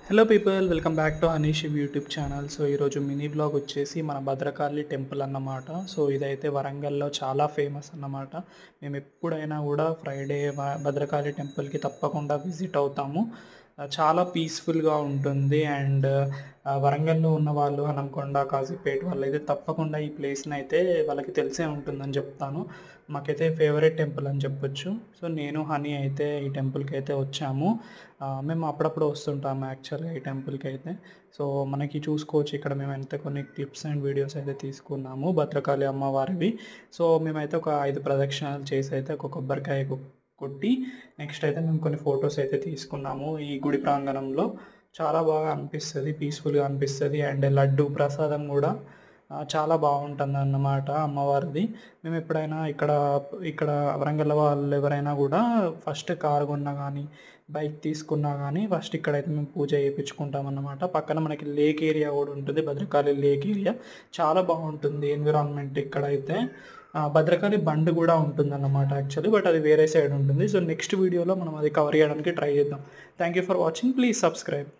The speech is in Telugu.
Hello people, welcome back to Anish YouTube channel. So ఈరోజు మినీ బ్లాగ్ వచ్చేసి మన భద్రకాళి టెంపుల్ అన్నమాట. సో ఇదైతే వరంగల్లో చాలా ఫేమస్ అన్నమాట. మేము ఎప్పుడైనా కూడా ఫ్రైడే భద్రకాళి టెంపుల్కి తప్పకుండా విజిట్ అవుతాము. చాలా పీస్ఫుల్గా ఉంటుంది. అండ్ వరంగల్లో ఉన్న వాళ్ళు హనంకొండ, కాజీపేట వాళ్ళైతే తప్పకుండా ఈ ప్లేస్ని అయితే వాళ్ళకి తెలిసే ఉంటుందని చెప్తాను. మాకైతే ఫేవరెట్ టెంపుల్ అని చెప్పొచ్చు. సో నేను హనీ అయితే ఈ టెంపుల్కి అయితే వచ్చాము. మేము అప్పుడప్పుడు వస్తుంటాము యాక్చువల్గా ఈ టెంపుల్కి అయితే. సో మనకి చూసుకోవచ్చు ఇక్కడ మేమైతే కొన్ని క్లిప్స్ అండ్ వీడియోస్ అయితే తీసుకున్నాము భద్రకాళి అమ్మవారివి. సో మేమైతే ఒక 5 ప్రదక్షిణాలు చేసి అయితే ఒక కొబ్బరికాయ కొట్టి నెక్స్ట్ అయితే మేము కొన్ని ఫొటోస్ అయితే తీసుకున్నాము ఈ గుడి ప్రాంగణంలో. చాలా బాగా అనిపిస్తుంది, పీస్ఫుల్గా అనిపిస్తుంది. అండ్ లడ్డు ప్రసాదం కూడా చాలా బాగుంటుందన్నమాట అమ్మవారిది. మేము ఎప్పుడైనా ఇక్కడ ఇక్కడ వరంగల్ వాళ్ళు ఎవరైనా కూడా ఫస్ట్ కారు కొన్నా కానీ, బైక్ తీసుకున్నా కానీ ఫస్ట్ ఇక్కడైతే మేము పూజ చేయించుకుంటాం అన్నమాట. పక్కన మనకి లేక్ ఏరియా కూడా ఉంటుంది, భద్రకాళి లేక్ ఏరియా. చాలా బాగుంటుంది ఎన్విరాన్మెంట్ ఇక్కడైతే. భద్రకాళి బండ్ కూడా ఉంటుందన్నమాట యాక్చువల్లీ, బట్ అది వేరే సైడ్ ఉంటుంది. సో నెక్స్ట్ వీడియోలో మనం అది కవర్ చేయడానికి ట్రై చేద్దాం. Thank you for watching, please subscribe.